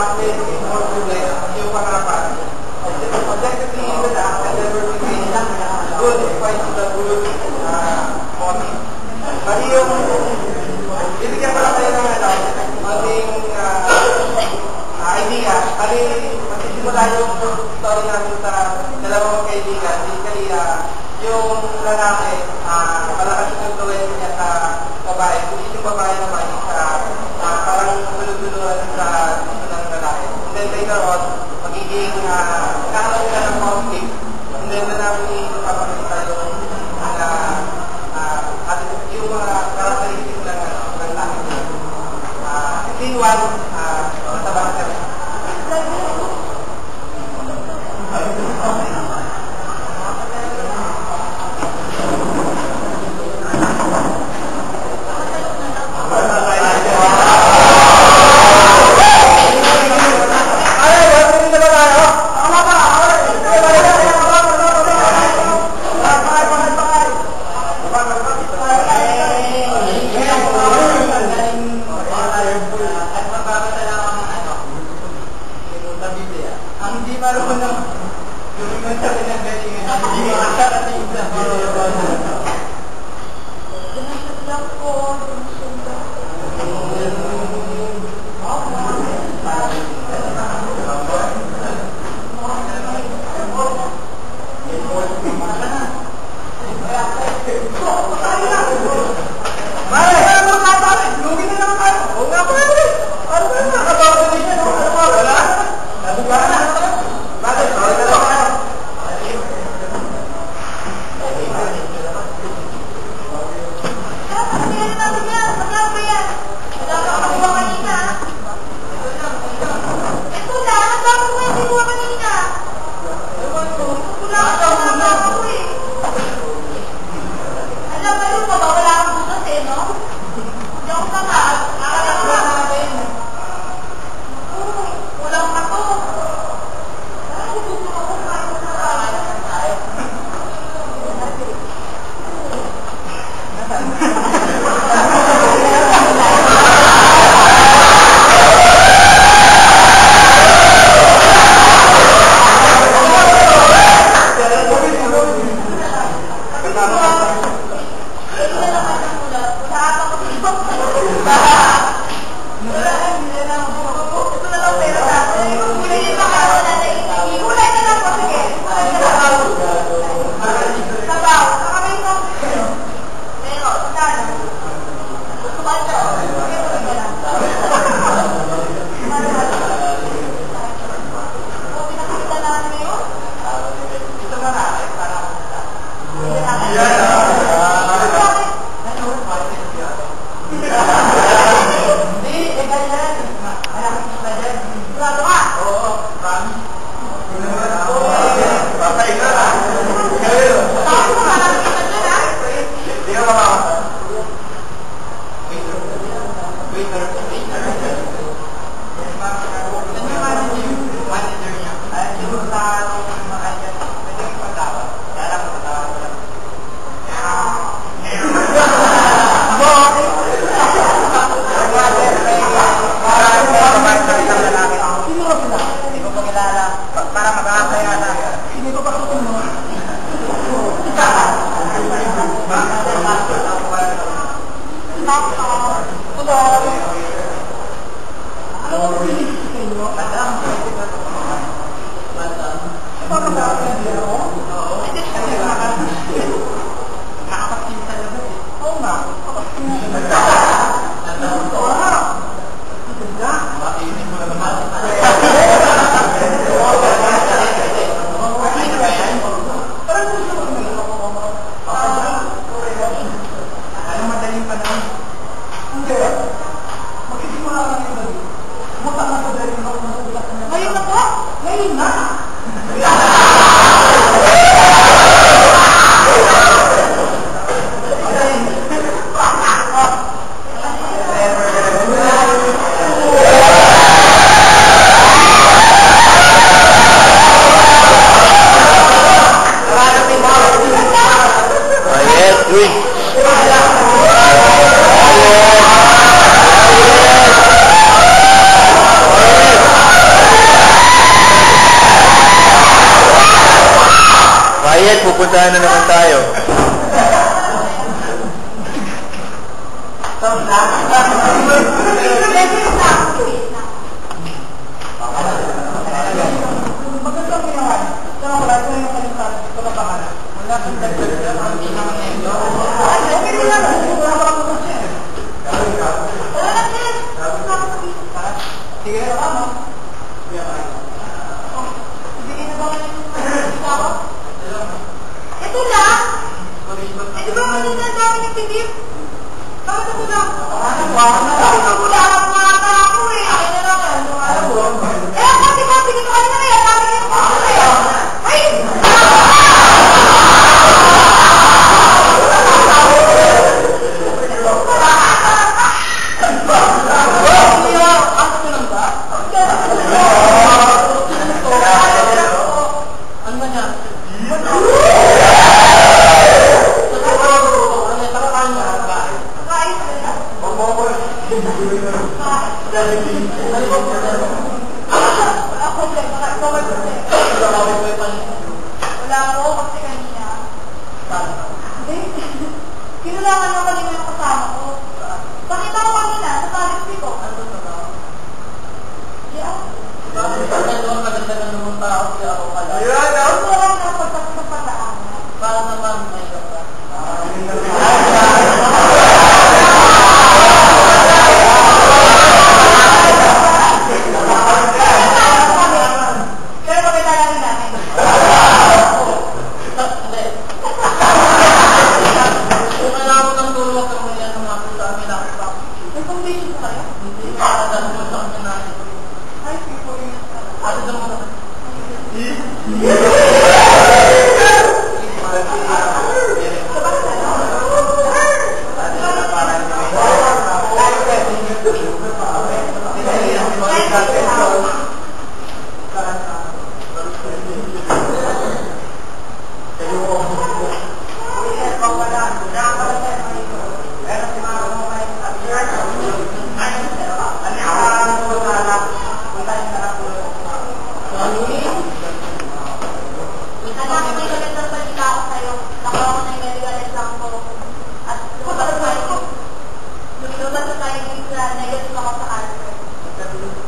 accomplished in more ways yung pangarapan. Objectively, even the endeavor to be good despite the good motive. Bali yung, bibigyan ko lang kayo ng ating idea. Bali, magsisimula yung story natin sa dalawang kaibigan. Basically, yung lalaki, malakas yung influence niya sa babae. Kung yung babae naman, parang tulog-tuluan sa gusto ng lalaki. And then later on, magiging kakaroon nila ng conflict. And then na namin ipapakita yung mga characteristics ng lalaki. Scene 1, matabang ka rin. Ariel, pupuntahan na naman tayo. Magandang ginawa. Tama ko lang, ito yung kalimutan. Ito na pangalan. Wala kang dagdag ang ginawa na ito. Okay lang. Wala pa ako siya. Sige na ba, no? Sige na ba kayo? Ito na? Ito ba ang nagdadami ng titip? Bakit ako na? Ako na ako eh. Akin na lang. Eh, kasi pinito ka na kaya. Dami kayo pa ako kaya. Ay! Wala ako kasi kanina. Kinulangan na kanina yung kasama ko. Bakit ako kanina sa palipi ko? Ano ba ba? Yeah. Bakit doon maganda na naman pa ako siya ako pala? Ako lang na pagkakapataan. Para naman may ka.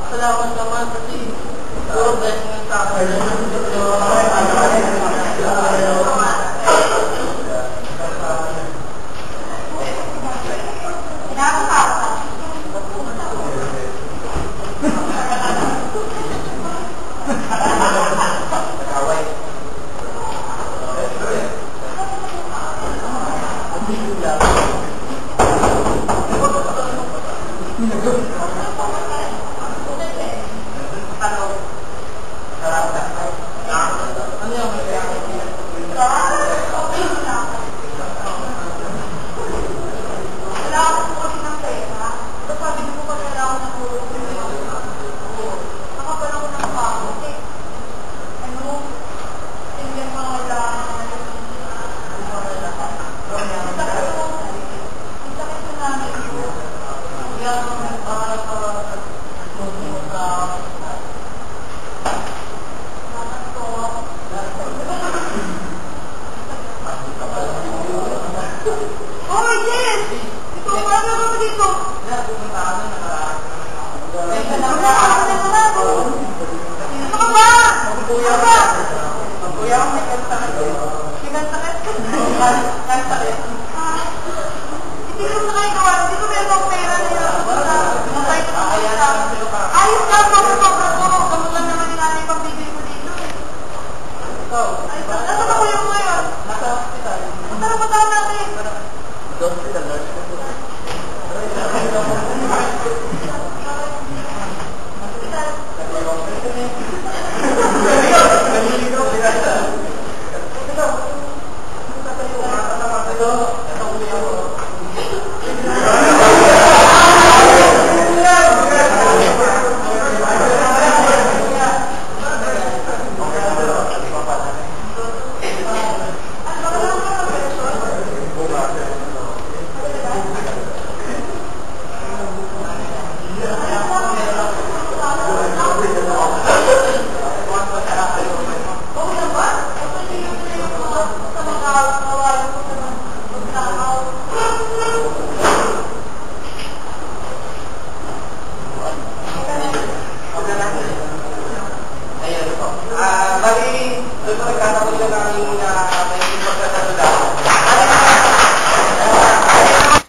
Salamat naman kasi puro blessing ang sa akin.